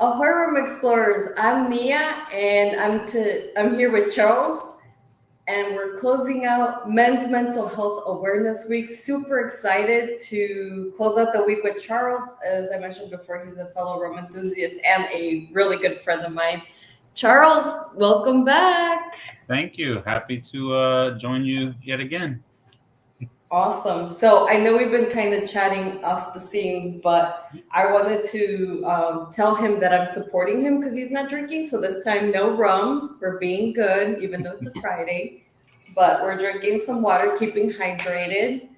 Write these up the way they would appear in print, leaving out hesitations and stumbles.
Ahoy Room Explorers, I'm Nia and I'm here with Charles and we're closing out Men's Mental Health Awareness Week. Super excited to close out the week with Charles. As I mentioned before, he's a fellow Rum enthusiast and a really good friend of mine. Charles, welcome back. Thank you. Happy to join you yet again. Awesome. So I know we've been kind of chatting off the scenes, but I wanted to tell him that I'm supporting him because he's not drinking. So this time, no rum. We're being good, even though it's a Friday. But we're drinking some water, keeping hydrated.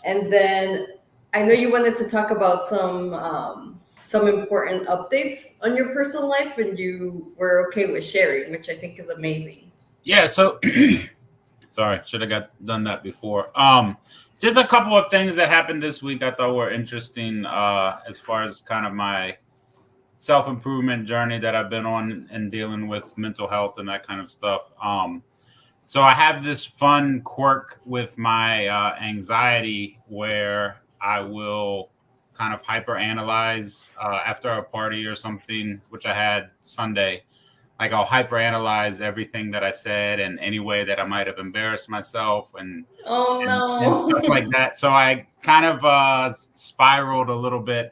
And then I know you wanted to talk about some important updates on your personal life, and you were okay with sharing, which I think is amazing. Yeah, so sorry, should have got done that before. Just a couple of things that happened this week I thought were interesting as far as kind of my self-improvement journey that I've been on and dealing with mental health and that kind of stuff. So I have this fun quirk with my anxiety where I will kind of hyper-analyze after a party or something, which I had Sunday. Like I'll hyperanalyze everything that I said and any way that I might have embarrassed myself Oh and stuff like no. that. So I kind of spiraled a little bit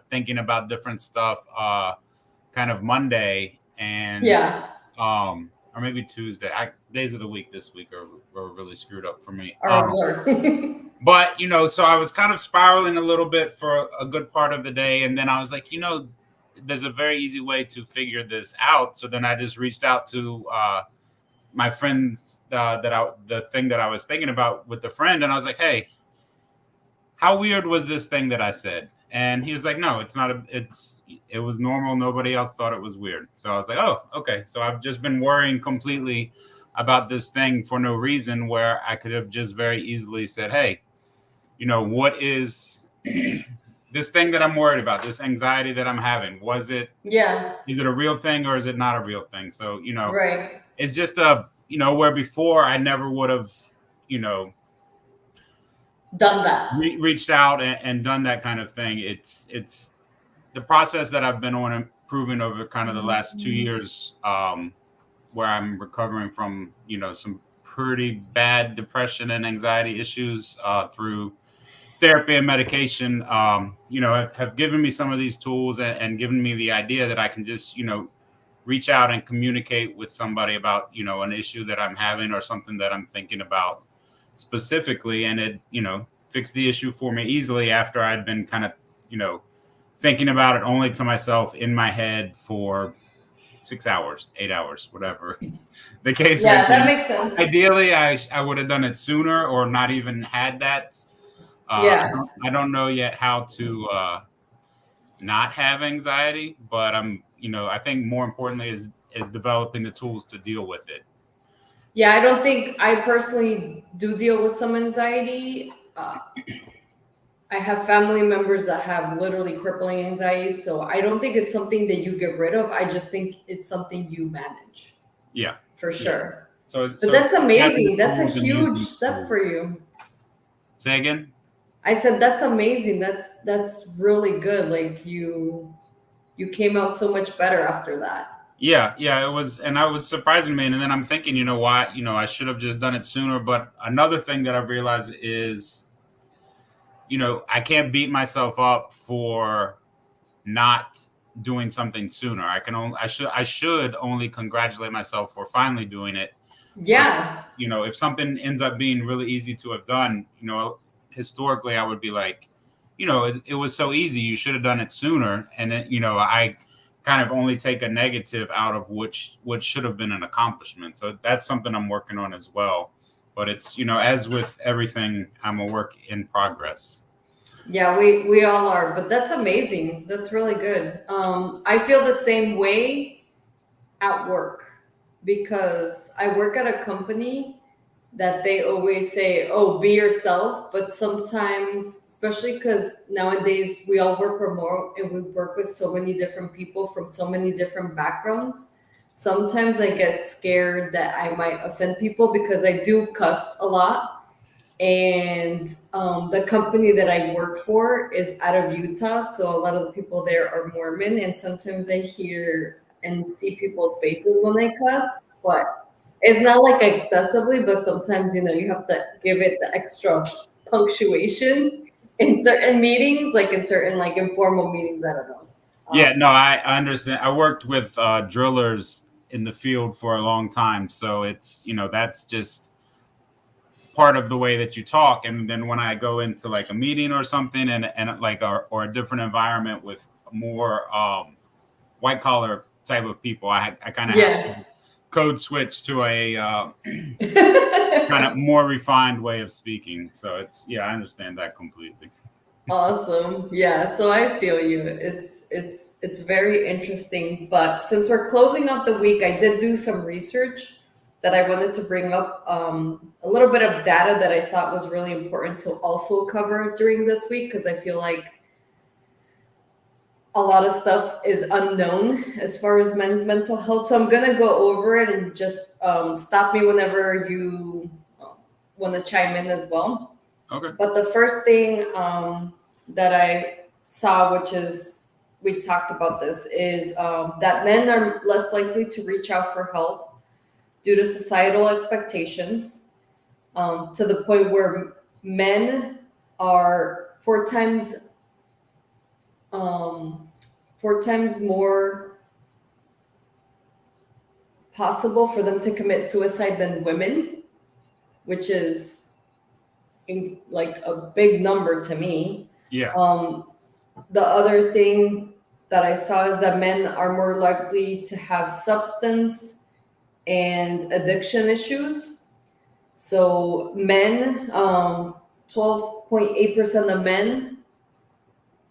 thinking about different stuff kind of Monday and Yeah, or maybe Tuesday. Days of the week this week are really screwed up for me. are a blur. But so I was kind of spiraling a little bit for a good part of the day, and then I was like, there's a very easy way to figure this out. So then I just reached out to my friends the thing that I was thinking about with the friend, and I was like, hey, how weird was this thing that I said? And he was like, no, it's not it was normal. Nobody else thought it was weird. So I was like, oh, okay. So I've just been worrying completely about this thing for no reason, where I could have just very easily said, hey, what is this thing that I'm worried about, this anxiety that I'm having? Yeah, Is it a real thing or is it not a real thing? So, right. it's just where before I never would have, you know, Done that. reached out and done that kind of thing. It's the process that I've been on improving over kind of the last 2 years, where I'm recovering from, some pretty bad depression and anxiety issues through therapy and medication, have given me some of these tools and given me the idea that I can just, reach out and communicate with somebody about, an issue that I'm having or something that I'm thinking about specifically. And it, fixed the issue for me easily after I'd been kind of, thinking about it only to myself in my head for 6 hours, 8 hours, whatever the case may Yeah, that be. makes sense. Ideally, I would have done it sooner or not even had that. Yeah. I don't know yet how to not have anxiety, but I think more importantly is developing the tools to deal with it. Yeah, I don't think I personally do deal with some anxiety. I have family members that have literally crippling anxiety, so I don't think it's something that you get rid of. I just think it's something you manage Yeah, for yeah. sure. But So it's that's having the amazing. That's a tools and huge using the step tools. for you. Say again. I said that's amazing. That's really good. Like you came out so much better after that. Yeah, it was, and I was surprising me, and then I'm thinking, why, I should have just done it sooner. But another thing that I've realized is, I can't beat myself up for not doing something sooner. I should only congratulate myself for finally doing it. Versus, Yeah. if something ends up being really easy to have done, historically I would be like, it was so easy, you should have done it sooner. And then, I kind of only take a negative out of which should have been an accomplishment. So that's something I'm working on as well. But it's, as with everything, I'm a work in progress. Yeah, we all are, but that's amazing. That's really good. I feel the same way at work because I work at a company that they always say, "Oh, be yourself," but sometimes, especially because nowadays we all work remote and we work with so many different people from so many different backgrounds. Sometimes I get scared that I might offend people because I do cuss a lot. And the company that I work for is out of Utah, so a lot of the people there are Mormon, and sometimes I hear and see people's faces when I cuss, but it's not like excessively, but sometimes you have to give it the extra punctuation in certain meetings, like in certain like informal meetings. I don't know. Yeah, no, I understand. I worked with drillers in the field for a long time, so it's that's just part of the way that you talk. And then when I go into like a meeting or something, and like or a different environment with more white collar type of people, I kind of have Yeah. to code switch to a kind of more refined way of speaking. So I understand that completely. Awesome. Yeah, so I feel you. It's very interesting, but since we're closing out the week, I did do some research that I wanted to bring up, a little bit of data that I thought was really important to also cover during this week, because I feel like a lot of stuff is unknown as far as men's mental health. So I'm gonna go over it and just stop me whenever you want to chime in as well. Okay. But the first thing that I saw, which is we talked about this, is that men are less likely to reach out for help due to societal expectations, to the point where men are four times more possible for them to commit suicide than women, which is like a big number to me. Yeah. The other thing that I saw is that men are more likely to have substance and addiction issues. So men, 12.8% of men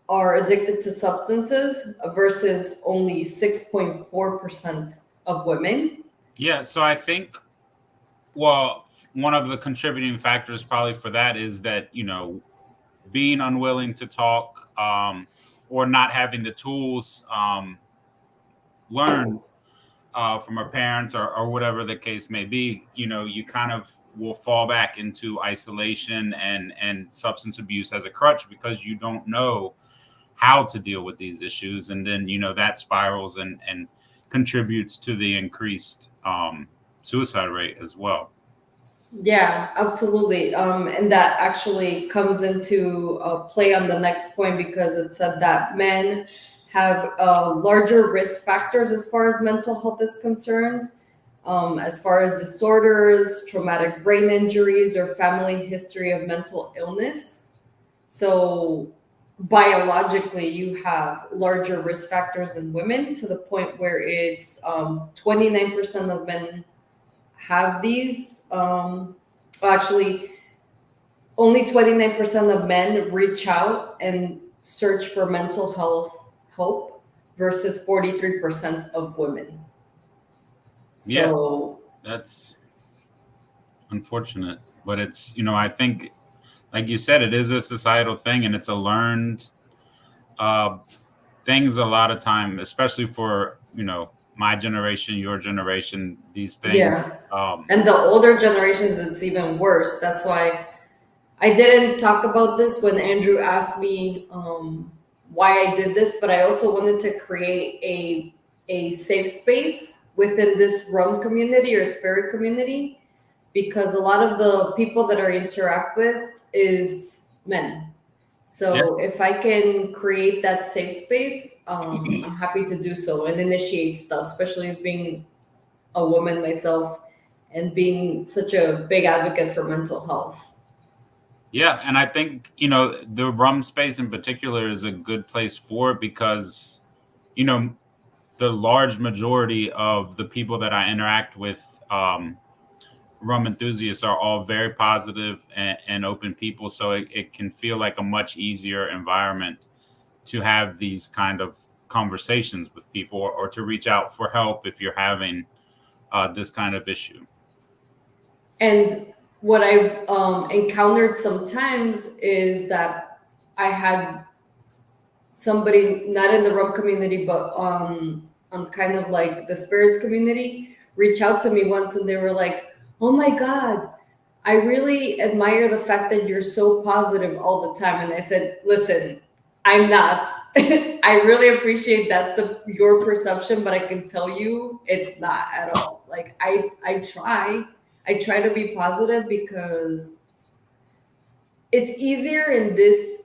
are addicted to substances versus only 6.4% of women. Yeah. So I think, well, one of the contributing factors probably for that is that, being unwilling to talk, or not having the tools learned from our parents, or whatever the case may be, you kind of will fall back into isolation and substance abuse as a crutch, because you don't know how to deal with these issues. And then, that spirals and contributes to the increased suicide rate as well. Yeah, absolutely. And that actually comes into play on the next point, because it said that men have larger risk factors as far as mental health is concerned, as far as disorders, traumatic brain injuries, or family history of mental illness. So biologically, you have larger risk factors than women, to the point where it's 29% of men have these. Actually, only 29% of men reach out and search for mental health help versus 43% of women. Yeah, So, that's unfortunate. But it's, I think, like you said, it is a societal thing, and it's a learned things a lot of time, especially for, my generation, your generation, these things. yeah. And the older generations, it's even worse. That's why I didn't talk about this when Andrew asked me why I did this, but I also wanted to create a safe space within this rum community or spirit community, because a lot of the people that I interact with is men. So if I can create that safe space, I'm happy to do so and initiate stuff, especially as being a woman myself and being such a big advocate for mental health. Yeah, and I think, the rum space in particular is a good place for it, because, you know, the large majority of the people that I interact with, rum enthusiasts, are all very positive and open people. So it can feel like a much easier environment to have these kind of conversations with people, or to reach out for help if you're having this kind of issue. And what I've encountered sometimes is that I had somebody not in the rum community, but on kind of like the spirits community, reach out to me once, and they were like, "Oh my God, I really admire the fact that you're so positive all the time. And I said, listen, I'm not. I really appreciate that's your perception, but I can tell you it's not at all. Like I try to be positive because it's easier in this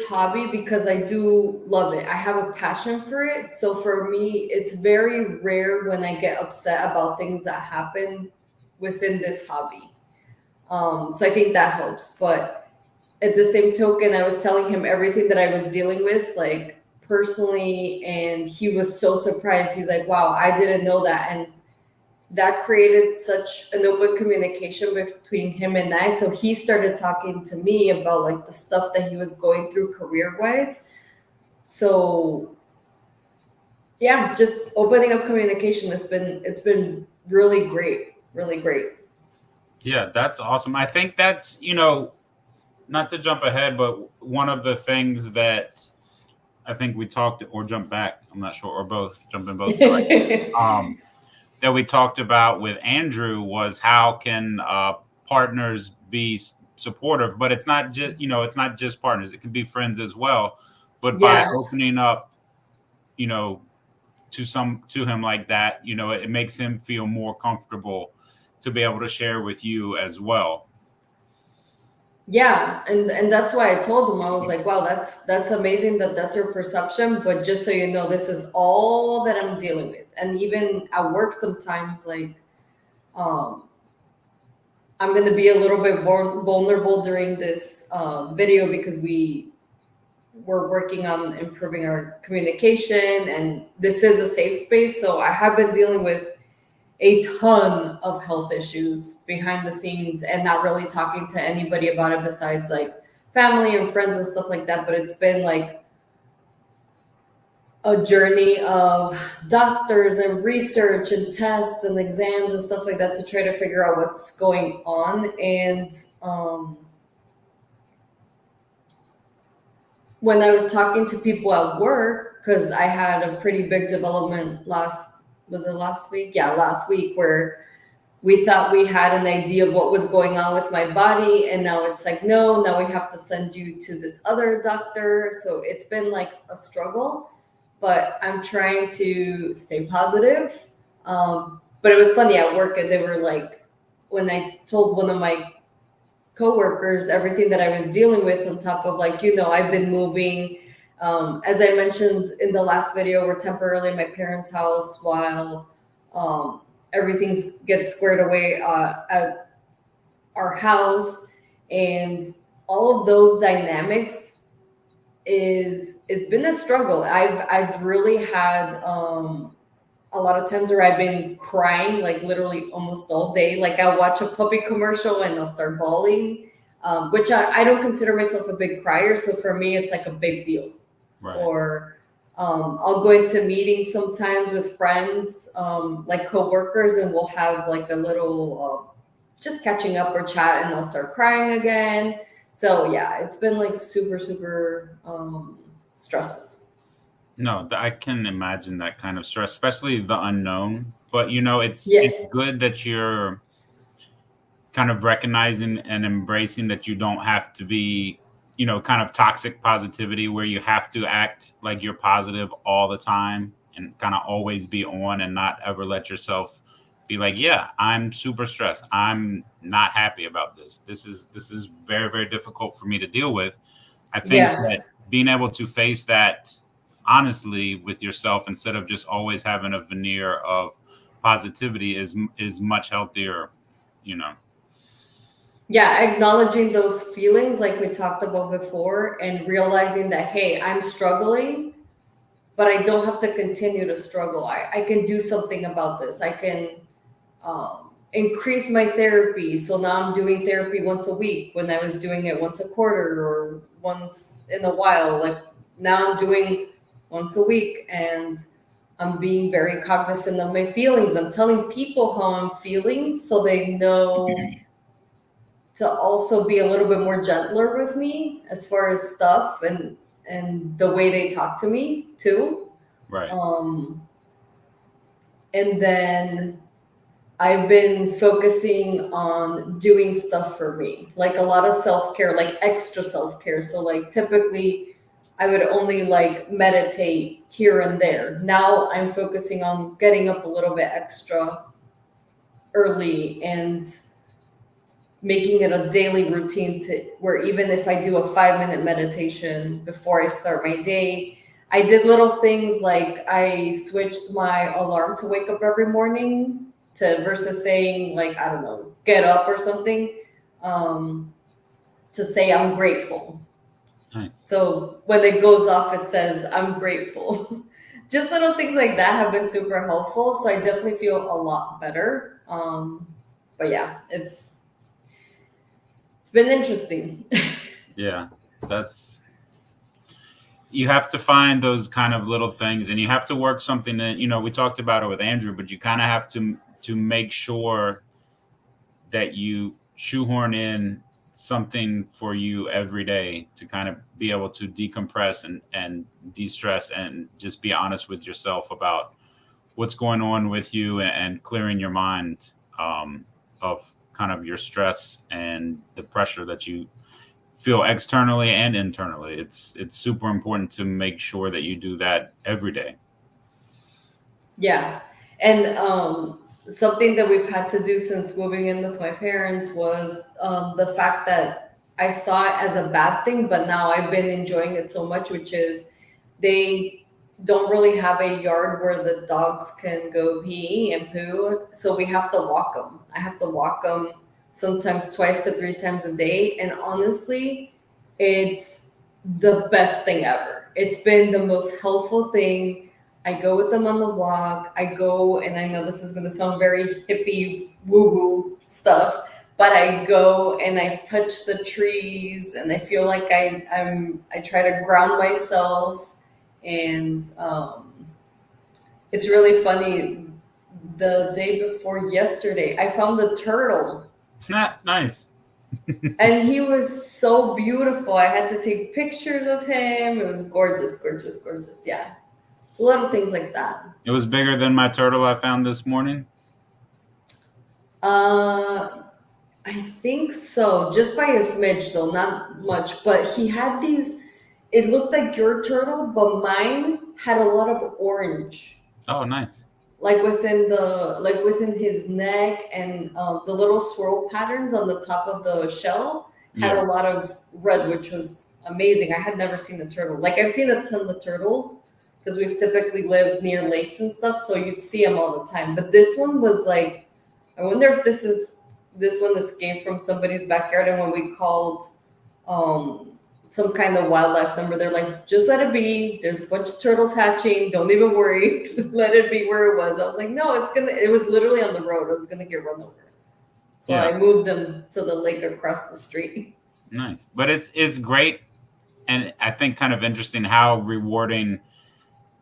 hobby because I do love it. I have a passion for it. So for me, it's very rare when I get upset about things that happen within this hobby. So I think that helps. But at the same token, I was telling him everything that I was dealing with, like personally, and he was so surprised. He's like, wow, I didn't know that. And that created such an open communication between him and I. So he started talking to me about like the stuff that he was going through career wise. So yeah, just opening up communication. It's been really great, really great. Yeah, that's awesome. I think that's, not to jump ahead, but one of the things that I think we talked, or jump back, I'm not sure, or both, jump in both directions. That we talked about with Andrew was how can partners be supportive, but it's not just, it's not just partners. It can be friends as well. But by Yeah. opening up, to him like that, it makes him feel more comfortable to be able to share with you as well. Yeah, and that's why I told him, I was like, wow, that's amazing that that's your perception, but just so you know, this is all that I'm dealing with. And even at work sometimes, like, um I'm going to be a little bit vulnerable during this video because we're working on improving our communication, and this is a safe space. So I have been dealing with a ton of health issues behind the scenes and not really talking to anybody about it besides like family and friends and stuff like that. But it's been like a journey of doctors and research and tests and exams and stuff like that to try to figure out what's going on. And when I was talking to people at work, because I had a pretty big development was it last week? Yeah, last week, where we thought we had an idea of what was going on with my body. And now it's like, no, now we have to send you to this other doctor. So it's been like a struggle, but I'm trying to stay positive. But it was funny at work, and they were like, when I told one of my coworkers everything that I was dealing with, on top of like, I've been moving. As I mentioned in the last video, we're temporarily in my parents' house while everything gets squared away at our house, and all of those dynamics is been a struggle. I've really had a lot of times where I've been crying, like literally almost all day. Like I'll watch a puppy commercial and I'll start bawling, which I don't consider myself a big crier. So for me, it's like a big deal. Right. Or I'll go into meetings sometimes with friends, like coworkers, and we'll have like a little just catching up or chat, and I'll start crying again. So yeah, it's been like super, super stressful. No, I can imagine that kind of stress, especially the unknown. But it's Yeah. it's good that you're kind of recognizing and embracing that you don't have to be, kind of toxic positivity where you have to act like you're positive all the time and kind of always be on and not ever let yourself be like, yeah, I'm super stressed. I'm not happy about this. This is very, very difficult for me to deal with. I think Yeah. that being able to face that honestly with yourself instead of just always having a veneer of positivity is much healthier, Yeah, acknowledging those feelings like we talked about before, and realizing that, hey, I'm struggling, but I don't have to continue to struggle. I can do something about this. I can increase my therapy. So now I'm doing therapy once a week when I was doing it once a quarter or once in a while. Like now I'm doing once a week, and I'm being very cognizant of my feelings. I'm telling people how I'm feeling so they know to also be a little bit more gentler with me as far as stuff and the way they talk to me too. Right. And then I've been focusing on doing stuff for me, like a lot of self-care, like extra self-care. So like typically I would only like meditate here and there. Now I'm focusing on getting up a little bit extra early and making it a daily routine to where even if I do a 5-minute meditation before I start my day, I did little things like I switched my alarm to wake up every morning to versus saying like, I don't know, get up or something, to say I'm grateful. Nice. So when it goes off, it says I'm grateful. Just little things like that have been super helpful. So I definitely feel a lot better. But yeah, it's been interesting. Yeah, that's, you have to find those kind of little things, and you have to work something that, we talked about it with Andrew, but you kind of have to make sure that you shoehorn in something for you every day to kind of be able to decompress and de-stress and just be honest with yourself about what's going on with you and clearing your mind, of kind of your stress and the pressure that you feel externally and internally. It's super important to make sure that you do that every day. Yeah. And something that we've had to do since moving in with my parents was the fact that I saw it as a bad thing, but now I've been enjoying it so much, which is they don't really have a yard where the dogs can go pee and poo. So we have to walk them. I have to walk them sometimes 2 to 3 times a day. And honestly, it's the best thing ever. It's been the most helpful thing. I go with them on the walk. I go, and I know this is going to sound very hippie woo woo stuff, but I go and I touch the trees, and I feel like I try to ground myself, and it's really funny. The day before yesterday, I found a turtle, Nice. and he was so beautiful. I had to take pictures of him. It was gorgeous, gorgeous, gorgeous. Yeah. So little things like that. It was bigger than my turtle I found this morning. I think so. Just by a smidge, though, not much. But he had these. It looked like your turtle, but mine had a lot of orange, Oh, nice. like within his neck, and the little swirl patterns on the top of the shell had Yeah. a lot of red, which was amazing. I had never seen a turtle. Like I've seen a ton of turtles because we've typically lived near lakes and stuff, so you'd see them all the time. But this one was like, I wonder if this one escaped from somebody's backyard, and when we called um, some kind of wildlife number, they're like, just let it be. There's a bunch of turtles hatching. Don't even worry. Let it be where it was. I was like, no, it was literally on the road. It was gonna get run over. So Yeah. I moved them to the lake across the street. Nice. But it's great, and I think kind of interesting how rewarding,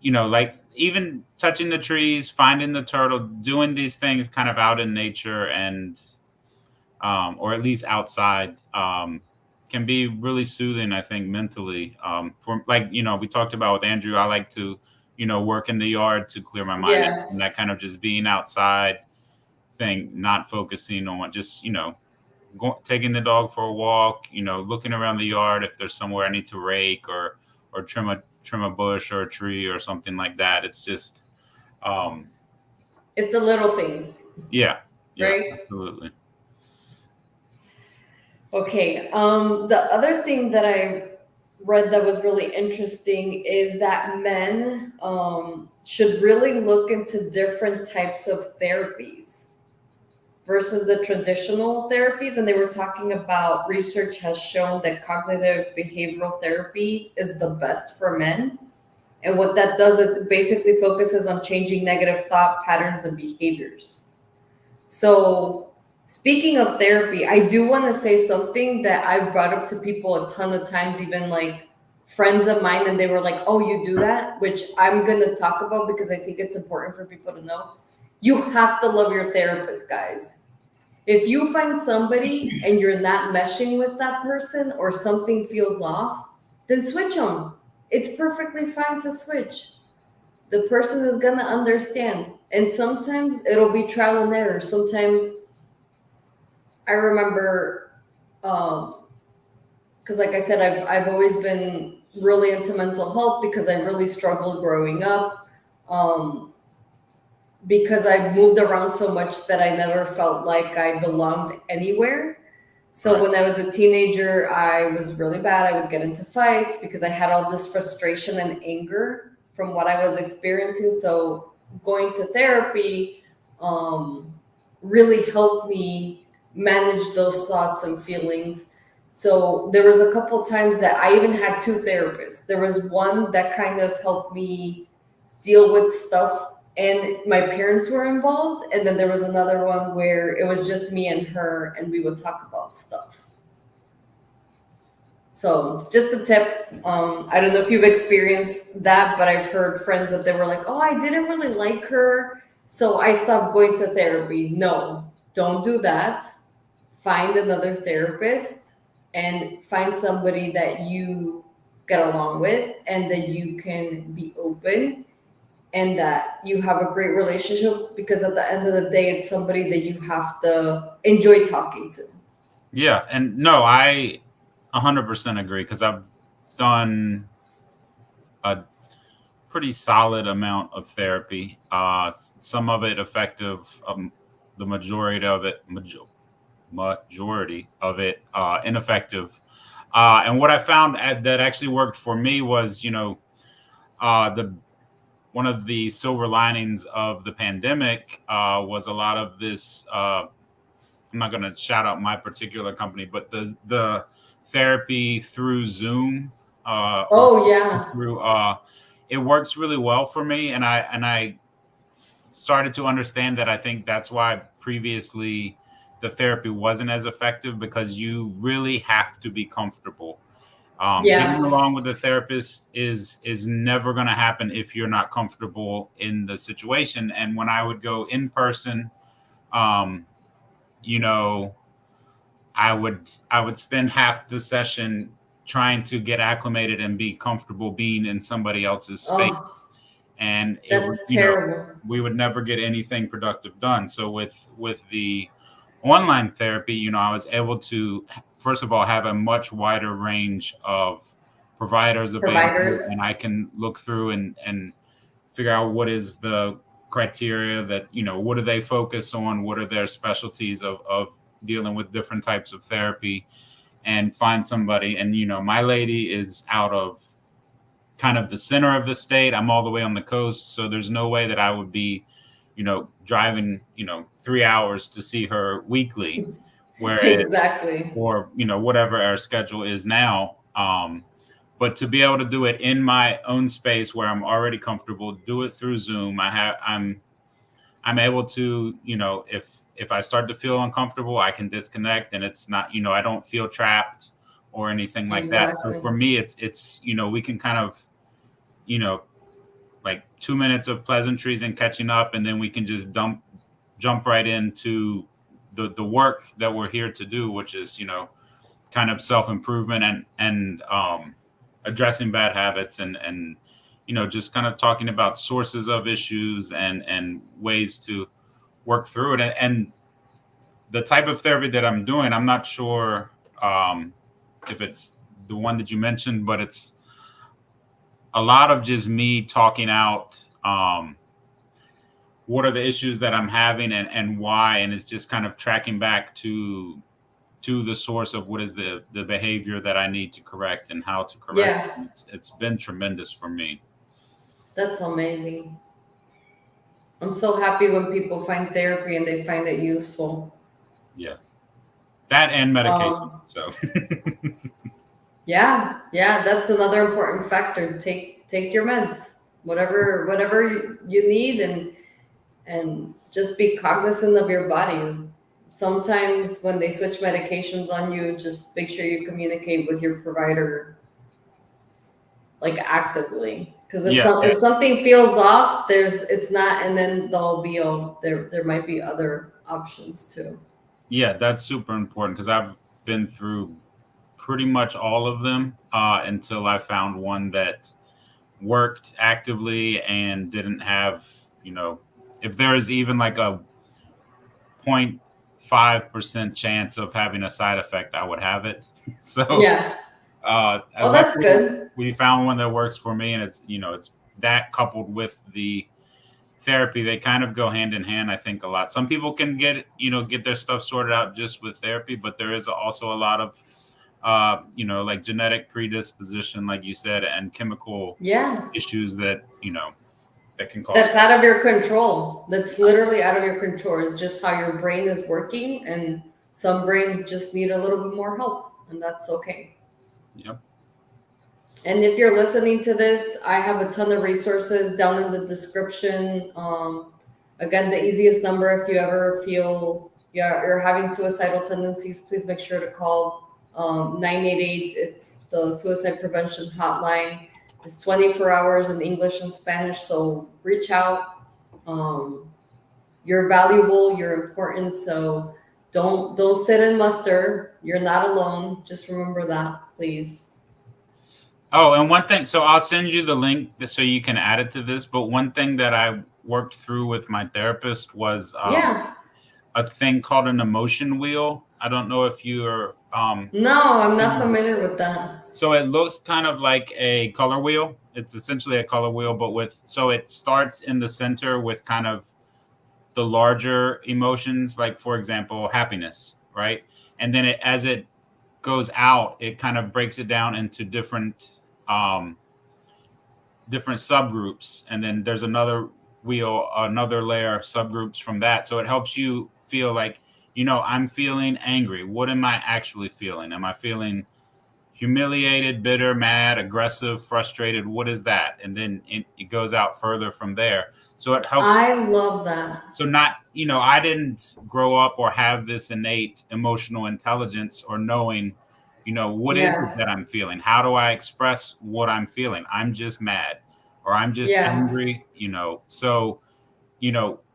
like even touching the trees, finding the turtle, doing these things kind of out in nature, and or at least outside, can be really soothing, I think, mentally. For like, we talked about with Andrew, I like to, work in the yard to clear my mind, Yeah. and that kind of just being outside thing, not focusing on just, taking the dog for a walk, looking around the yard if there's somewhere I need to rake or trim a bush or a tree or something like that. It's just, It's the little things, yeah, right? absolutely. Okay. The other thing that I read that was really interesting is that men should really look into different types of therapies versus the traditional therapies. And they were talking about research has shown that cognitive behavioral therapy is the best for men. And what that does is it basically focuses on changing negative thought patterns and behaviors. So, speaking of therapy, I do want to say something that I've brought up to people a ton of times, even like friends of mine, and they were like, oh, you do that? Which I'm going to talk about because I think it's important for people to know. You have to love your therapist, guys. If you find somebody and you're not meshing with that person or something feels off, then switch them. It's perfectly fine to switch. The person is going to understand. And sometimes it'll be trial and error. Sometimes I remember, because like I said, I've always been really into mental health because I really struggled growing up. Because I moved around so much that I never felt like I belonged anywhere. So Right. when I was a teenager, I was really bad. I would get into fights because I had all this frustration and anger from what I was experiencing. So going to therapy really helped me manage those thoughts and feelings. So there was a couple times that I even had two therapists. There was one that kind of helped me deal with stuff and my parents were involved, and then there was another one where it was just me and her and we would talk about stuff. So just a tip. I don't know if you've experienced that, but I've heard friends that they were like, oh, I didn't really like her, so I stopped going to therapy. No, don't do that. Find another therapist and find somebody that you get along with and that you can be open and that you have a great relationship, because at the end of the day it's somebody that you have to enjoy talking to. Yeah, and no, I 100% agree because I've done a pretty solid amount of therapy. Some of it effective, the majority of it ineffective. And what I found that actually worked for me was, the one of the silver linings of the pandemic was a lot of this. I'm not going to shout out my particular company, but the therapy through Zoom or Oh yeah. through it works really well for me, and I started to understand that. I think that's why previously the therapy wasn't as effective, because you really have to be comfortable. Getting Yeah. along with the therapist is never going to happen if you're not comfortable in the situation. And when I would go in person, um, you know, I would spend half the session trying to get acclimated and be comfortable being in somebody else's Oh, space, and it that's would, terrible. we would never get anything productive done. So with the online therapy, I was able to, first of all, have a much wider range of providers available, Providers. and I can look through and figure out what is the criteria that, what do they focus on, what are their specialties of dealing with different types of therapy, and find somebody. And my lady is out of kind of the center of the state. I'm all the way on the coast, so there's no way that I would be, driving, 3 hours to see her weekly, whereas, Exactly. or whatever our schedule is now. But to be able to do it in my own space where I'm already comfortable, do it through Zoom. I'm able to, if I start to feel uncomfortable, I can disconnect, and it's not, I don't feel trapped or anything like that. So Exactly. for me, it's we can kind of, you know, like 2 minutes of pleasantries and catching up, and then we can just jump right into the work that we're here to do, which is, kind of self-improvement and addressing bad habits and just kind of talking about sources of issues and ways to work through it. And the type of therapy that I'm doing, I'm not sure if it's the one that you mentioned, but it's a lot of just me talking out what are the issues that I'm having and why, and it's just kind of tracking back to the source of what is the behavior that I need to correct and how to correct it. Yeah, It's been tremendous for me. that's amazing. I'm so happy when people find therapy and they find it useful. Yeah, that and medication. Um, So yeah, yeah, that's another important factor. Take your meds, whatever you need, and just be cognizant of your body. Sometimes when they switch medications on you, just make sure you communicate with your provider like actively. Because yeah, if something feels off, it's not, and then they'll be there might be other options too. yeah, that's super important because I've been through pretty much all of them until I found one that worked actively and didn't have, if there is even like a 0.5% chance of having a side effect, I would have it. So Yeah. Oh, that's luckily, good. we found one that works for me, and it's it's that coupled with the therapy, they kind of go hand in hand. I think a lot. Some people can get their stuff sorted out just with therapy, but there is also a lot of like genetic predisposition, like you said, and chemical Yeah. issues that that can cause. That's out of your control. That's literally out of your control. It's just how your brain is working, and some brains just need a little bit more help, and that's okay. Yep. And if you're listening to this, I have a ton of resources down in the description. Again, the easiest number if you ever feel you're having suicidal tendencies, please make sure to call 988. It's the Suicide Prevention Hotline. It's 24 hours in English and Spanish, so reach out. You're valuable, you're important, so don't sit and muster. You're not alone. Just remember that, please. Oh, and one thing, so I'll send you the link so you can add it to this. But one thing that I worked through with my therapist was a thing called an emotion wheel. I don't know if you're No, I'm not familiar with that. So it looks kind of like a color wheel. It's essentially a color wheel, but so it starts in the center with kind of the larger emotions, like for example, happiness, right? And then as it goes out, it kind of breaks it down into different subgroups, and then there's another wheel, another layer of subgroups from that. So it helps you feel like, I'm feeling angry. What am I actually feeling? Am I feeling humiliated, bitter, mad, aggressive, frustrated? What is that? And then it goes out further from there. So it helps. I love that. So I didn't grow up or have this innate emotional intelligence or knowing, what is it that I'm feeling? How do I express what I'm feeling? I'm just mad, or I'm just angry, So,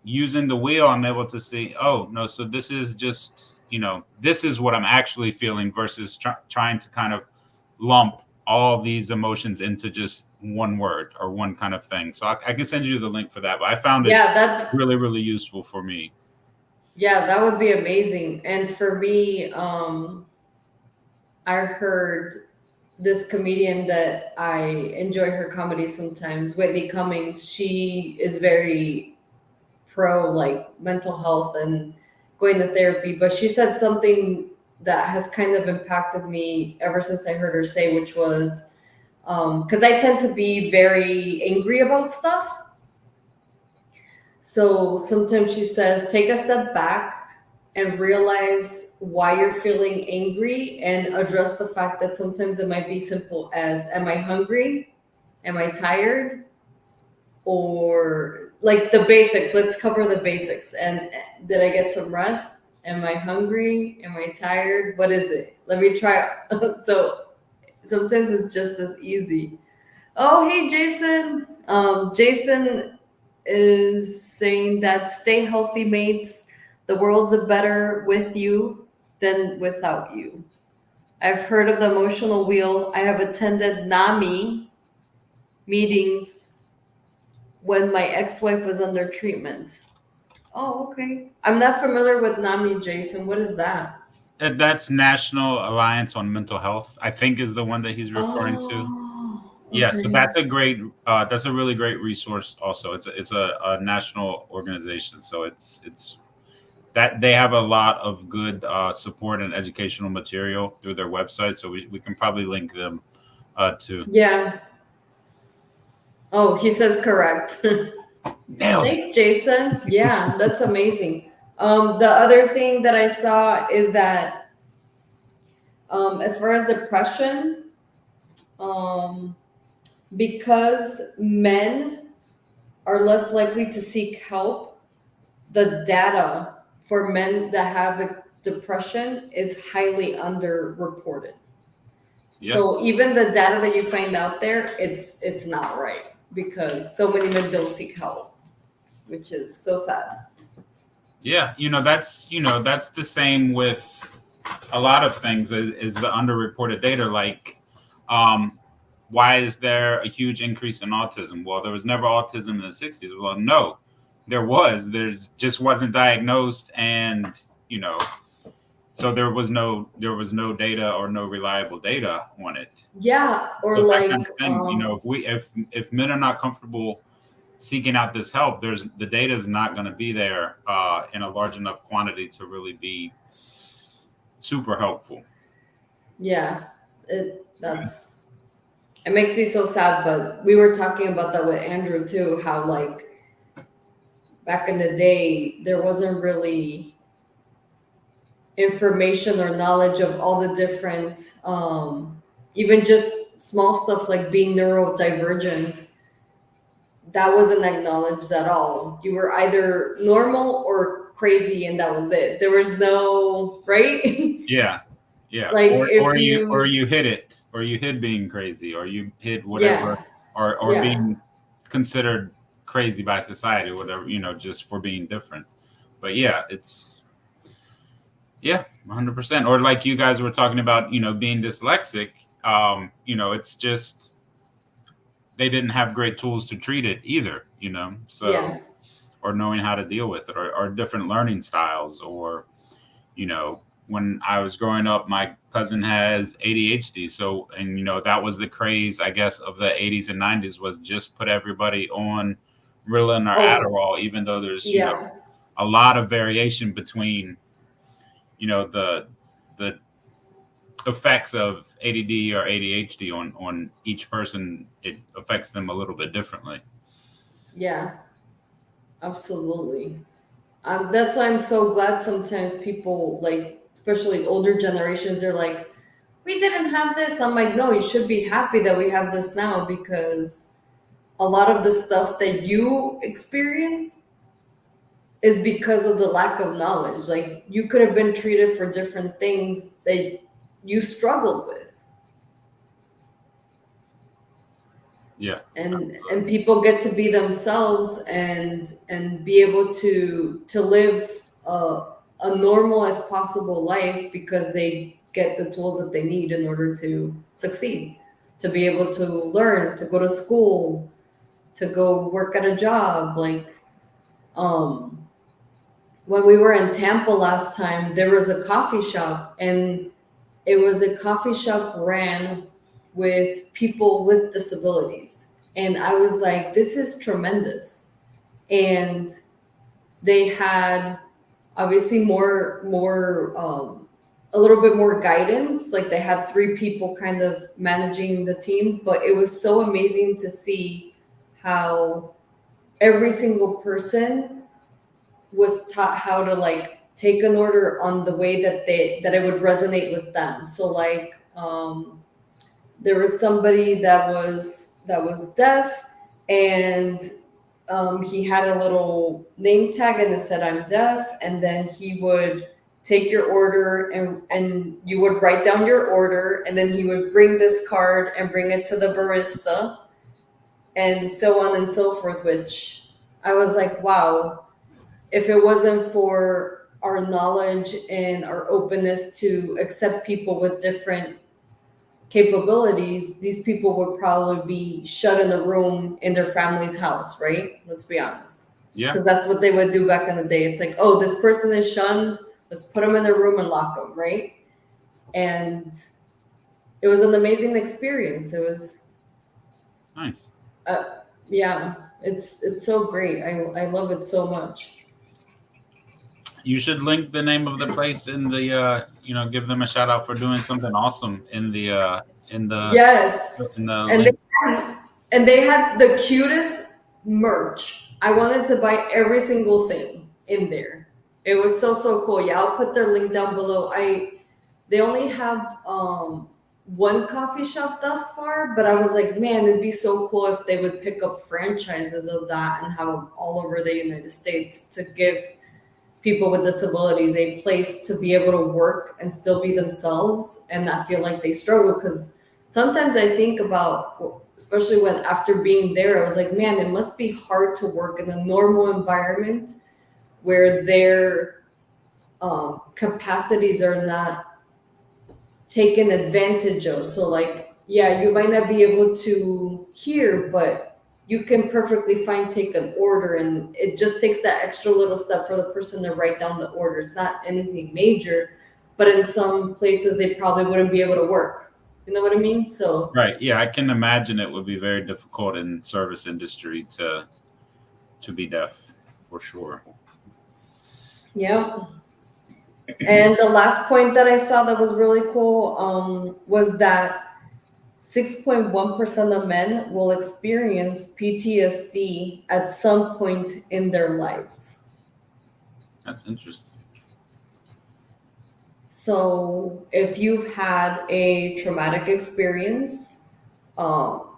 using the wheel, I'm able to see, oh, no, so this is just, this is what I'm actually feeling versus trying to kind of lump all these emotions into just one word or one kind of thing. So I can send you the link for that, but I found it really, really useful for me. Yeah, that would be amazing. And for me, I heard this comedian that I enjoy her comedy sometimes, Whitney Cummings. She is very pro like mental health and going to therapy, but she said something that has kind of impacted me ever since I heard her say, which was because I tend to be very angry about stuff. So sometimes she says, take a step back and realize why you're feeling angry and address the fact that sometimes it might be simple as, am I hungry? Am I tired? Or like the basics. Let's cover the basics. And did I get some rest? Am I hungry? Am I tired? What is it? Let me try. So sometimes it's just as easy. Oh, hey, Jason. Jason is saying that stay healthy, mates. The world's a better with you than without you. I've heard of the emotional wheel. I have attended NAMI meetings when my ex-wife was under treatment. Oh, okay. I'm not familiar with NAMI, Jason. What is that? That's National Alliance on Mental Health, I think, is the one that he's referring to. Okay. Yeah, so that's a really great resource. Also, it's a national organization, so it's that they have a lot of good support and educational material through their website. So we can probably link them too. Yeah. Oh, he says correct. Nailed it. Thanks, Jason. Yeah, that's amazing. The other thing that I saw is that as far as depression, because men are less likely to seek help, the data for men that have depression is highly underreported. Yeah. So even the data that you find out there, it's not right because so many men don't seek help, which is so sad. Yeah, that's the same with a lot of things is the underreported data. Like, why is there a huge increase in autism? Well, there was never autism in the 60s. Well, no, there just wasn't diagnosed, and so there was no data or no reliable data on it. Yeah, or So that like kind of thing, if men are not comfortable seeking out this help, the data is not going to be there in a large enough quantity to really be super helpful. yeah, it makes me so sad, but we were talking about that with Andrew too, how like back in the day there wasn't really information or knowledge of all the different even just small stuff like being neurodivergent. That wasn't acknowledged at all. You were either normal or crazy, and that was it. There was no right. Yeah. Like or if you hid it, or you hid being crazy, or you hid whatever, yeah, or yeah, being considered crazy by society, whatever, just for being different. But yeah, it's 100%. Or like you guys were talking about, being dyslexic. It's just they didn't have great tools to treat it either. So yeah, or knowing how to deal with it, or different learning styles, or when I was growing up, my cousin has ADHD. So, and that was the craze, I guess, of the 80s and 90s, was just put everybody on Ritalin or oh Adderall, even though there's, yeah, a lot of variation between, the effects of ADD or ADHD on each person. It affects them a little bit differently. yeah, absolutely. That's why I'm so glad sometimes people like, especially older generations, they're like, we didn't have this. I'm like, no, you should be happy that we have this now, because a lot of the stuff that you experience is because of the lack of knowledge. Like you could have been treated for different things that you struggled with. Yeah. And people get to be themselves and be able to live a normal as possible life, because they get the tools that they need in order to succeed, to be able to learn, to go to school, to go work at a job. Like um when we were in Tampa last time, there was a coffee shop, and it was a coffee shop ran with people with disabilities. And I was like, this is tremendous. And they had obviously a little bit more guidance. Like they had three people kind of managing the team, but it was so amazing to see how every single person was taught how to like take an order on the way that it would resonate with them. So like there was somebody that was deaf, and he had a little name tag and it said I'm deaf, and then he would take your order, and you would write down your order, and then he would bring this card and bring it to the barista, and so on and so forth, which I was like, wow, if it wasn't for our knowledge and our openness to accept people with different capabilities, these people would probably be shut in a room in their family's house, right? Let's be honest. Yeah. Because that's what they would do back in the day. It's like, oh, this person is shunned. Let's put them in a room and lock them, right? And it was an amazing experience. It was Nice. yeah, it's so great. I love it so much. You should link the name of the place in the give them a shout out for doing something awesome in the Yes, and link. they had the cutest merch. I wanted to buy every single thing in there. It was so cool. Yeah, I'll put their link down below. They only have one coffee shop thus far, but I was like, man, it'd be so cool if they would pick up franchises of that and have them all over the United States, to give people with disabilities a place to be able to work and still be themselves and not feel like they struggle. Because sometimes I think about, especially when after being there, I was like, man, it must be hard to work in a normal environment where their capacities are not taken advantage of. So like, yeah, you might not be able to hear, but you can perfectly fine take an order, and it just takes that extra little step for the person to write down the order. It's not anything major, but in some places they probably wouldn't be able to work. You know what I mean? So Right. Yeah, I can imagine it would be very difficult in service industry to be deaf, for sure. yeah. And the last point that I saw that was really cool was that 6.1% of men will experience PTSD at some point in their lives. That's interesting. So if you've had a traumatic experience, um,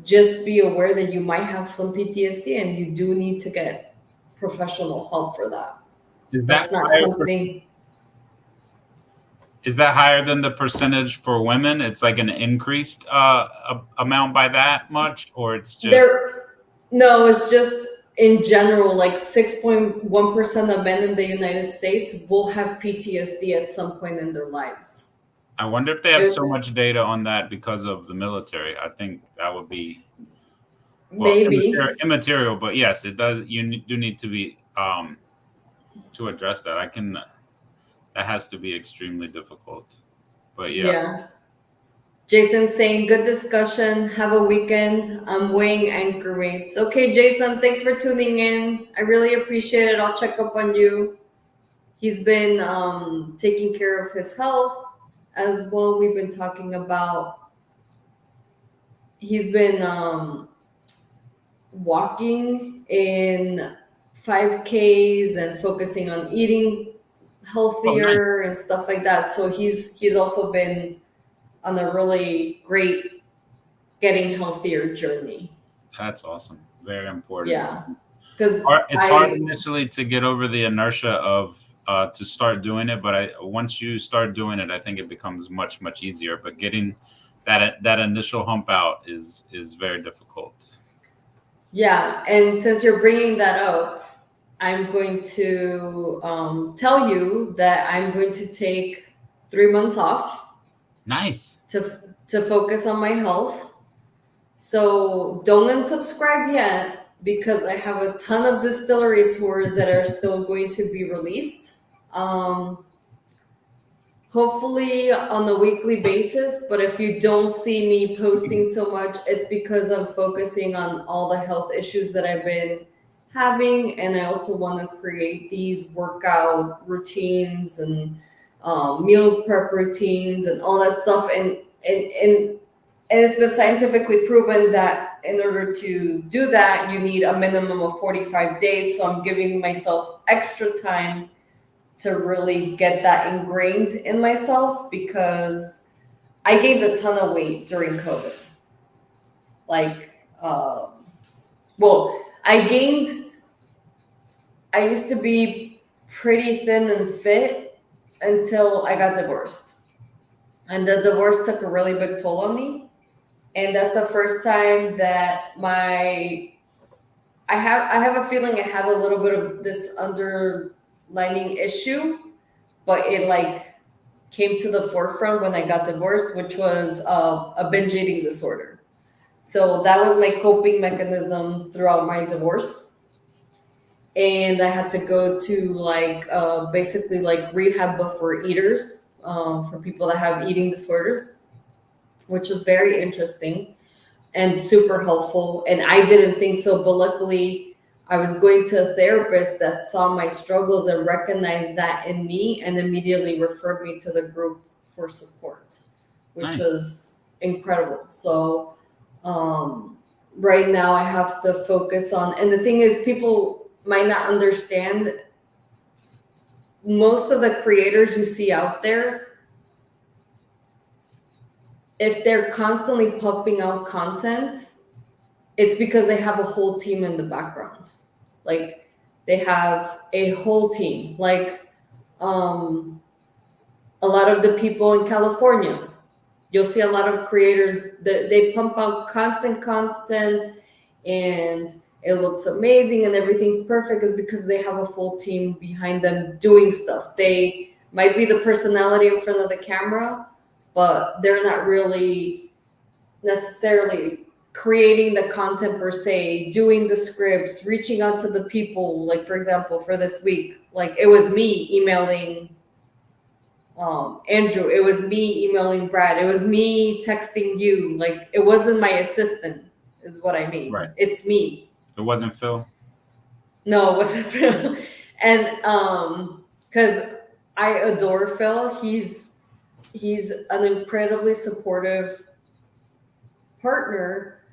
just be aware that you might have some PTSD and you do need to get professional help for that. Is that That's not higher? something. Is that higher than the percentage for women? It's like an increased amount by that much, or it's just No, it's just in general, like 6.1% of men in the United States will have PTSD at some point in their lives. I wonder if they have It- so much data on that because of the military. I think that would be Maybe. immaterial, but yes, it does. Do need to be to address that. That has to be extremely difficult. But yeah. Yeah. Jason saying, good discussion. Have a weekend. I'm weighing anchor weights. Okay, Jason, thanks for tuning in. I really appreciate it. I'll check up on you. He's been taking care of his health as well. We've been talking about, he's been walking in 5Ks and focusing on eating healthier and stuff like that. So he's also been on a really great getting healthier journey. That's awesome. Very important. Yeah, because it's hard initially to get over the inertia of to start doing it, but once you start doing it, I think it becomes much easier. But getting that initial hump out is very difficult. Yeah, and since you're bringing that up, I'm going to tell you that I'm going to take 3 months off. Nice. To focus on my health. So don't unsubscribe yet, because I have a ton of distillery tours that are still going to be released. Hopefully on a weekly basis, but if you don't see me posting so much, it's because I'm focusing on all the health issues that I've been having, and I also want to create these workout routines and meal prep routines and all that stuff, and it's been scientifically proven that in order to do that, you need a minimum of 45 days. So I'm giving myself extra time to really get that ingrained in myself, because I gained a ton of weight during COVID. I used to be pretty thin and fit until I got divorced. And the divorce took a really big toll on me. And that's the first time that I have a feeling I had a little bit of this underlining issue, but it came to the forefront when I got divorced, which was a binge eating disorder. So that was my coping mechanism throughout my divorce. And I had to go to basically rehab but for eaters, for people that have eating disorders, which was very interesting and super helpful. And I didn't think so, but luckily I was going to a therapist that saw my struggles and recognized that in me and immediately referred me to the group for support, which was incredible. So right now I have to focus on, and the thing is, people might not understand, most of the creators you see out there, if they're constantly pumping out content, it's because they have a whole team in the background. They have a whole team. A lot of the people in California, you'll see a lot of creators that they pump out constant content and it looks amazing and everything's perfect, is because they have a full team behind them doing stuff. They might be the personality in front of the camera, but they're not really necessarily creating the content per se, doing the scripts, reaching out to the people. Like, for example, for this week, like it was me emailing Andrew, it was me emailing Brad, it was me texting you. Like, it wasn't my assistant, is what I mean. Right. It's me. It wasn't Phil. No, it wasn't Phil. And because I adore Phil, he's an incredibly supportive partner,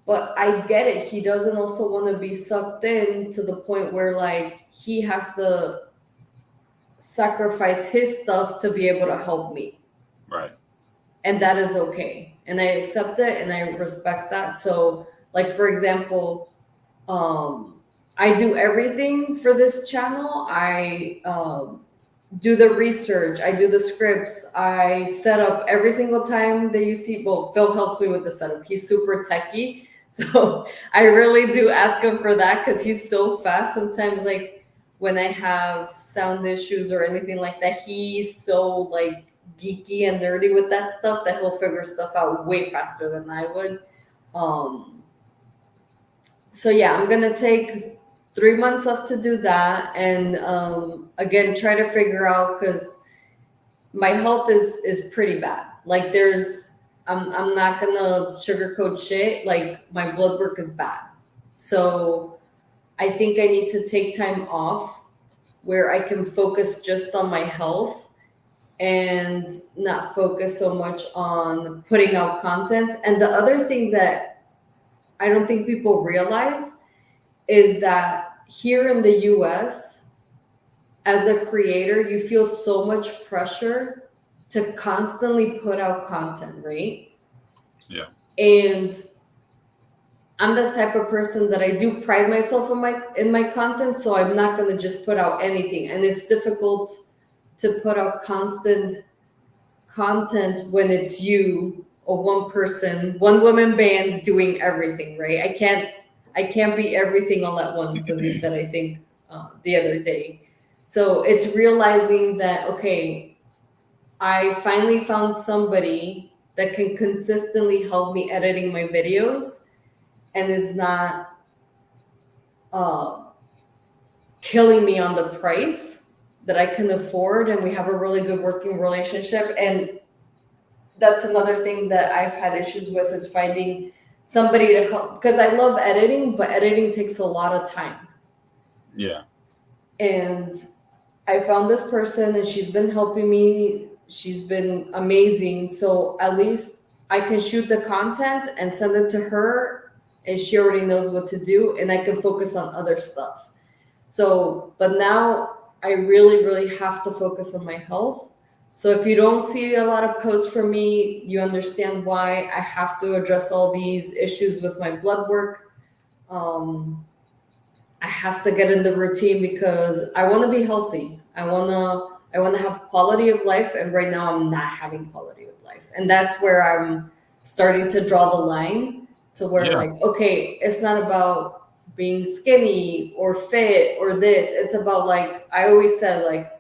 but I get it. He doesn't also want to be sucked in to the point where like he has to sacrifice his stuff to be able to help me. Right. And that is okay. And I accept it and I respect that. So, like, for example, I do everything for this channel. I do the research, I do the scripts, I set up every single time that you see. Well, Phil helps me with the setup. He's super techie. So I really do ask him for that because he's so fast. Sometimes, like, when I have sound issues or anything like that, he's so like geeky and nerdy with that stuff that he'll figure stuff out way faster than I would. So yeah, I'm gonna take 3 months off to do that, and again try to figure out, because my health is pretty bad. Like, I'm not gonna sugarcoat shit. Like, my blood work is bad, so I think I need to take time off where I can focus just on my health and not focus so much on putting out content. And the other thing that I don't think people realize is that here in the US, as a creator, you feel so much pressure to constantly put out content, right? Yeah. And I'm the type of person that I do pride myself in my content, so I'm not going to just put out anything. And it's difficult to put out constant content when it's you or one person, one woman band doing everything, right? I can't be everything all at once, as you said, I think the other day. So it's realizing that, okay, I finally found somebody that can consistently help me editing my videos and is not killing me on the price, that I can afford, and we have a really good working relationship. And that's another thing that I've had issues with, is finding somebody to help, because I love editing, but editing takes a lot of time. Yeah. And I found this person and she's been helping me. She's been amazing. So at least I can shoot the content and send it to her, and she already knows what to do, and I can focus on other stuff. So, but now I really, really have to focus on my health. So if you don't see a lot of posts from me, you understand why. I have to address all these issues with my blood work. I have to get in the routine because I want to be healthy. I want to have quality of life, and right now I'm not having quality of life. And that's where I'm starting to draw the line to where, Yeah. like, okay, it's not about being skinny or fit or this. It's about, like, I always said, like,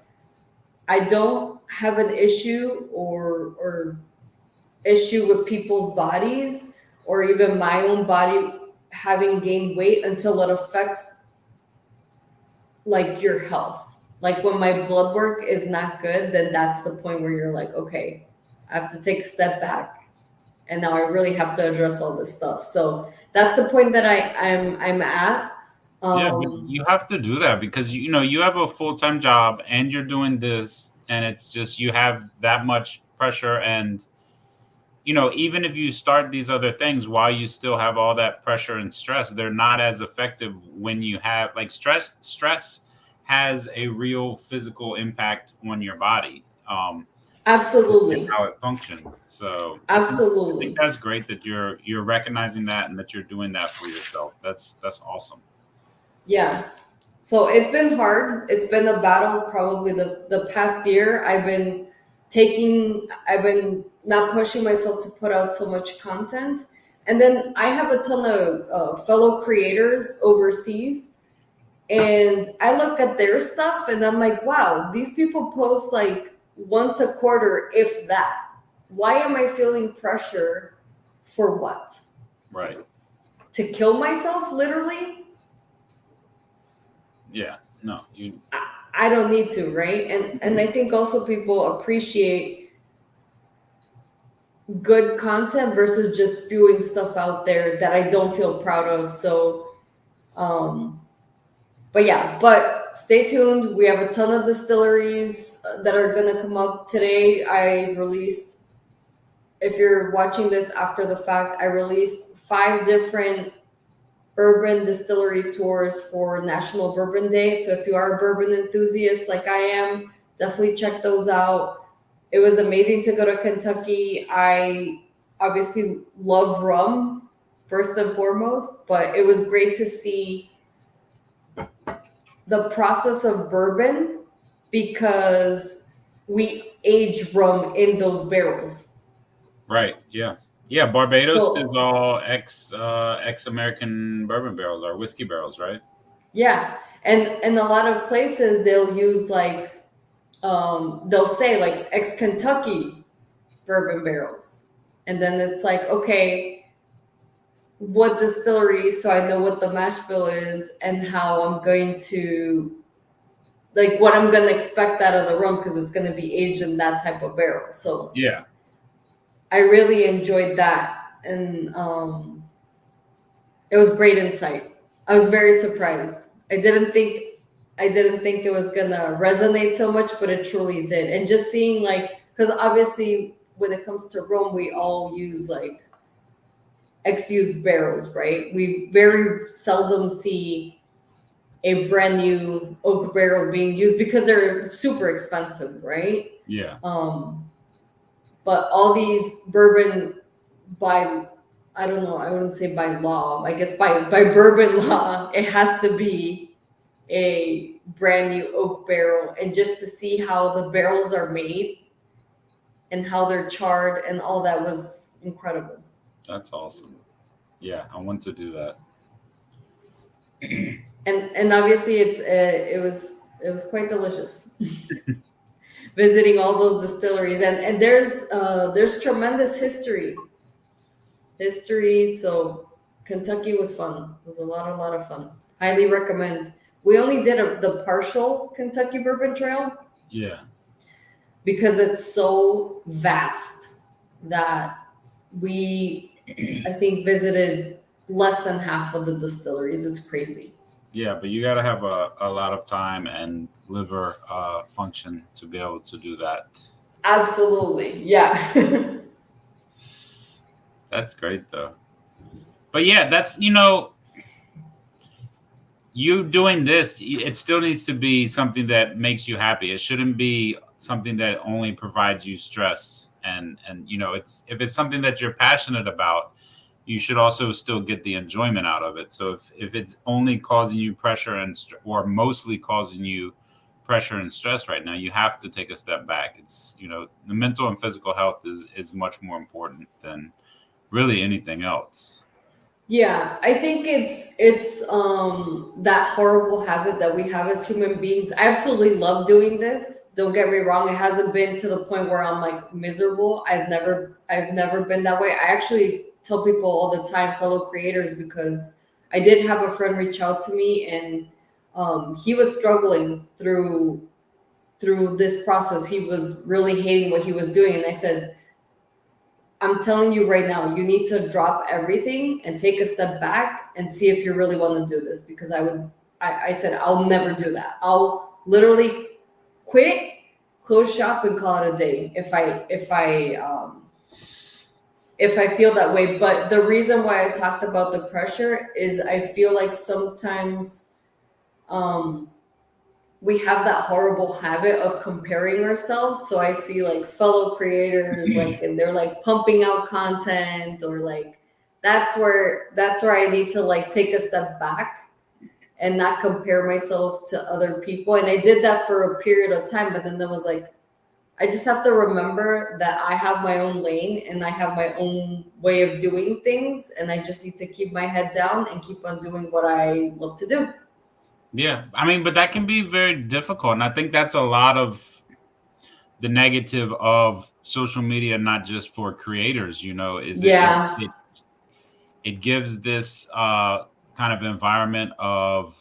I don't have an issue or issue with people's bodies or even my own body having gained weight until it affects, like, your health. Like, when my blood work is not good, then that's the point where you're like, okay, I have to take a step back, and now I really have to address all this stuff. So that's the point that I'm at. Yeah, but you have to do that because you have a full-time job and you're doing this, and it's just you have that much pressure. And even if you start these other things while you still have all that pressure and stress, they're not as effective when you have, like, stress has a real physical impact on your body, Absolutely. how it functions. So I think Absolutely. that's great that you're recognizing that and that you're doing that for yourself. That's awesome. Yeah. So it's been hard. It's been a battle probably the past year. I've been not pushing myself to put out so much content. And then I have a ton of fellow creators overseas. And I look at their stuff and I'm like, wow, these people post like once a quarter, if that. Why am I feeling pressure for what? Right. to kill myself, literally. Yeah, no, I don't need to, right? And I think also people appreciate good content versus just spewing stuff out there that I don't feel proud of. So, but yeah, but stay tuned. We have a ton of distilleries that are going to come up today. If you're watching this after the fact, I released 5 different bourbon distillery tours for National Bourbon Day. So if you are a bourbon enthusiast like I am, definitely check those out. It was amazing to go to Kentucky. I obviously love rum first and foremost, but it was great to see the process of bourbon because we age rum in those barrels. right. Yeah. Yeah. Barbados is So all ex-American bourbon barrels or whiskey barrels, right? yeah, and a lot of places they'll use like they'll say like ex Kentucky bourbon barrels, and then it's like, okay, what distillery, so I know what the mash bill is and how I'm going to, like, what I'm going to expect out of the rum because it's going to be aged in that type of barrel. So Yeah. I really enjoyed that, and it was great insight. I was very surprised. I didn't think it was gonna resonate so much, but it truly did. And just seeing, like, because obviously when it comes to rum, we all use like ex-used barrels, right? We very seldom see a brand new oak barrel being used because they're super expensive, right? Yeah. But all these bourbon, by, I don't know, I wouldn't say by law, I guess by bourbon law, it has to be a brand new oak barrel. And just to see how the barrels are made and how they're charred and all that was incredible. That's awesome. Yeah, I want to do that. And obviously it was quite delicious. Visiting all those distilleries, and there's tremendous history. So Kentucky was fun. It was a lot of fun. Highly recommend. We only did the partial Kentucky Bourbon Trail Yeah. because it's so vast that we, I think, visited less than half of the distilleries. It's crazy. Yeah, but you got to have a lot of time and liver function to be able to do that. Absolutely, yeah. That's great, though. But yeah, that's, you doing this, it still needs to be something that makes you happy. It shouldn't be something that only provides you stress. And if it's something that you're passionate about, you should also still get the enjoyment out of it. So if it's only causing you pressure or mostly causing you pressure and stress right now, you have to take a step back. It's, the mental and physical health is much more important than really anything else. Yeah, I think it's that horrible habit that we have as human beings. I absolutely love doing this. Don't get me wrong, it hasn't been to the point where I'm like miserable. I've never been that way. I actually tell people all the time, fellow creators, because I did have a friend reach out to me, and he was struggling through this process. He was really hating what he was doing, and I said, I'm telling you right now, you need to drop everything and take a step back and see if you really want to do this. Because I said, I'll never do that. I'll literally quit, close shop, and call it a day if I feel that way. But the reason why I talked about the pressure is I feel like sometimes we have that horrible habit of comparing ourselves. So I see like fellow creators, like, and they're like pumping out content, or like that's where I need to like take a step back and not compare myself to other people. And I did that for a period of time, but then there was like, I just have to remember that I have my own lane and I have my own way of doing things, and I just need to keep my head down and keep on doing what I love to do. Yeah, I mean, but that can be very difficult. And I think that's a lot of the negative of social media, not just for creators, is Yeah. it gives this kind of environment of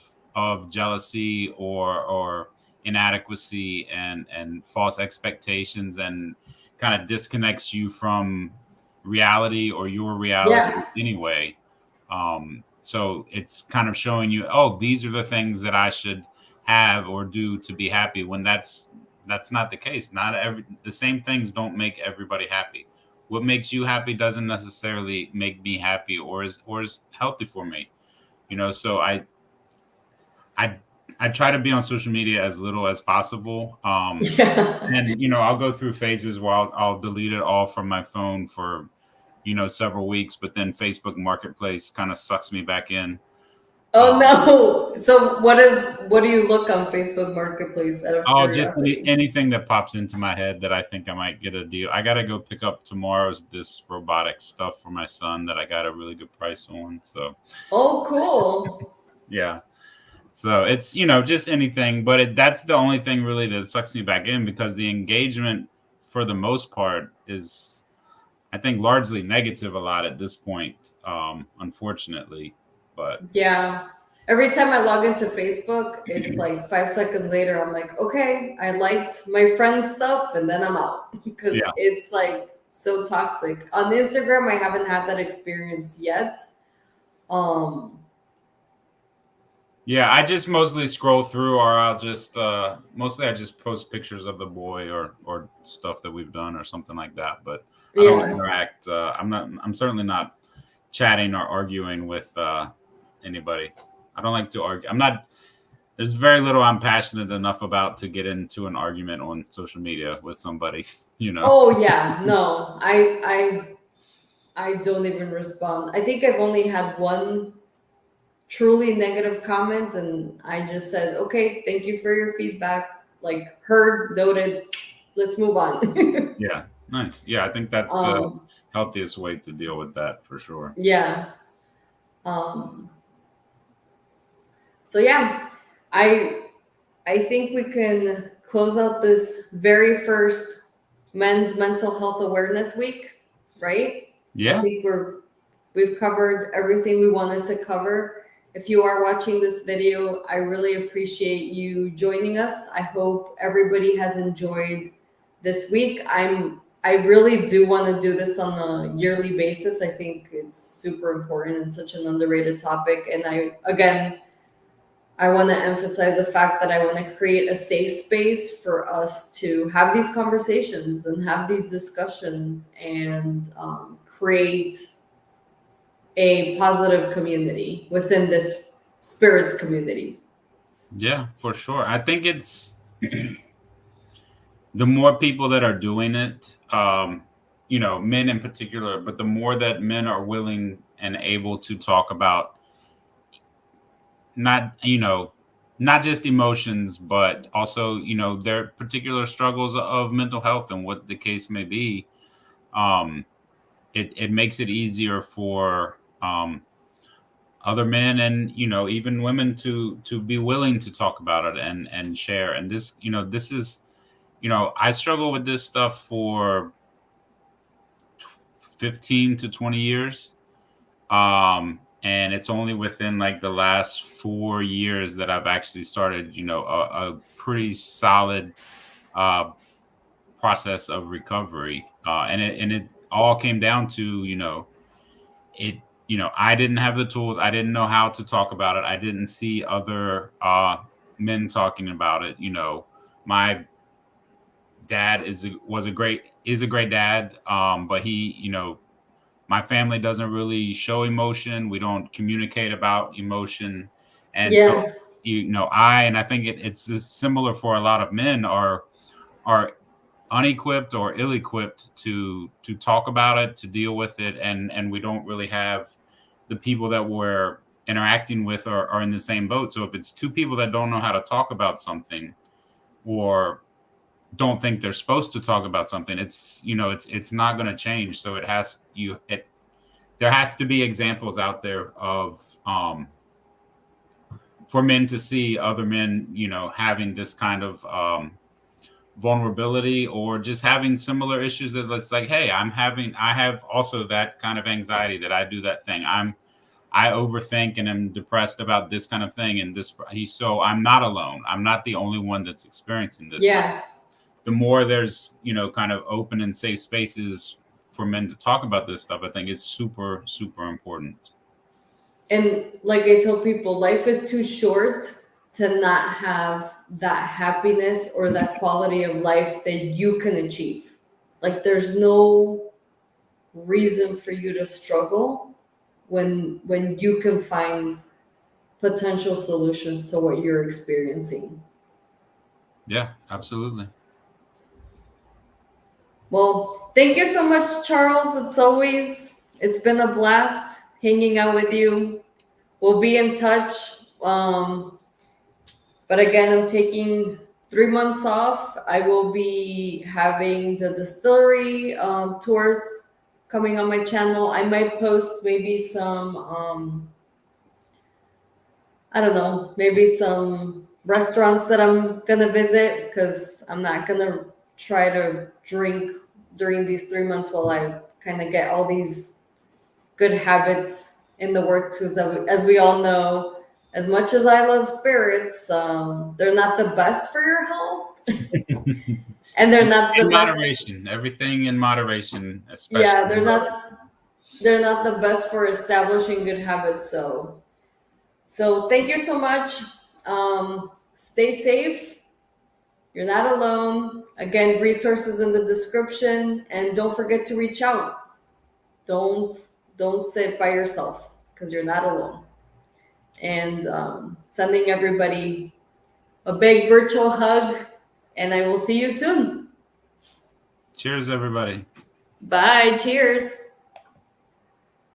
jealousy or inadequacy and false expectations, and kind of disconnects you from reality or your reality Yeah. anyway. So it's kind of showing you, oh, these are the things that I should have or do to be happy, when that's not the case. Not every The same things don't make everybody happy. What makes you happy doesn't necessarily make me happy or is healthy for me. So I I try to be on social media as little as possible. Yeah. And I'll go through phases where I'll delete it all from my phone for several weeks, but then Facebook Marketplace kind of sucks me back in. Oh no. So what do you look on Facebook Marketplace out of Oh, just curiosity? anything that pops into my head that I think I might get a deal. I gotta go pick up tomorrow's this robotic stuff for my son that I got a really good price on. So Oh, cool. yeah. So it's just anything, but that's the only thing really that sucks me back in, because the engagement for the most part is, I think, largely negative a lot at this point, unfortunately. But Yeah. Every time I log into Facebook, it's like 5 seconds later, I'm like, okay, I liked my friend's stuff, and then I'm out because yeah, it's like so toxic. On Instagram, I haven't had that experience yet. Um, yeah, I just mostly scroll through, or I'll just mostly I just post pictures of the boy or stuff that we've done or something like that. But I don't yeah. interact. I'm certainly not chatting or arguing with anybody. I don't like to argue. I'm not There's very little I'm passionate enough about to get into an argument on social media with somebody. Oh yeah. No, I don't even respond. I think I've only had one truly negative comment, and I just said, okay, thank you for your feedback. Like, heard, noted. Let's move on. Yeah, nice. Yeah, I think that's the um, healthiest way to deal with that for sure. yeah. Um, so yeah, I I think we can close out this very first Men's Mental Health Awareness Week, right? I Yeah, think we've covered everything we wanted to cover. If you are watching this video, I really appreciate you joining us. I hope everybody has enjoyed this week. I really do want to do this on a yearly basis. I think it's super important and such an underrated topic. And I want to emphasize the fact that I want to create a safe space for us to have these conversations and have these discussions and create a positive community within this spirits community. yeah, for sure. I think it's the more people that are doing it, men in particular, but the more that men are willing and able to talk about not, not just emotions, but also, their particular struggles of mental health and what the case may be. Um, it makes it easier for other men and even women to be willing to talk about it and share. And this is I struggle with this stuff for 15 to 20 years. And it's only within like the last 4 years that I've actually started a pretty solid uh process of recovery. And it all came down to it I didn't have the tools. I didn't know how to talk about it. I didn't see other men talking about it. My dad is a great dad, but he my family doesn't really show emotion. We don't communicate about emotion. And so Yeah, I think it's just similar for a lot of men are unequipped or ill-equipped to talk about it, to deal with it, and we don't really have the people that we're interacting with are in the same boat. So if it's two people that don't know how to talk about something, or don't think they're supposed to talk about something, it's not going to change. So there have to be examples out there of for men to see other men having this kind of vulnerability or just having similar issues that it's like, hey, I have also that kind of anxiety that I do that thing. I overthink and am depressed about this kind of thing. And so I'm not alone. I'm not the only one that's experiencing this. Yeah. The more there's, kind of open and safe spaces for men to talk about this stuff, I think it's super, super important. And like I tell people, life is too short to not have that happiness or that quality of life that you can achieve. Like there's no reason for you to struggle when you can find potential solutions to what you're experiencing. Yeah, absolutely. Well, thank you so much, Charles. It's been a blast hanging out with you. We'll be in touch. But again, I'm taking 3 months off. I will be having the distillery tours coming on my channel. I might post maybe some, I don't know, maybe some restaurants that I'm gonna visit because I'm not gonna try to drink during these 3 months while I kind of get all these good habits in the works. Because as we all know, as much as I love spirits, they're not the best for your health, and they're not the In best. moderation, everything in moderation, especially. Yeah, they're not the best for establishing good habits. So thank you so much. Stay safe. You're not alone. Again, resources in the description, and don't forget to reach out. Don't don't sit by yourself because you're not alone. And sending everybody a big virtual hug, and I will see you soon. Cheers, everybody. Bye. Cheers.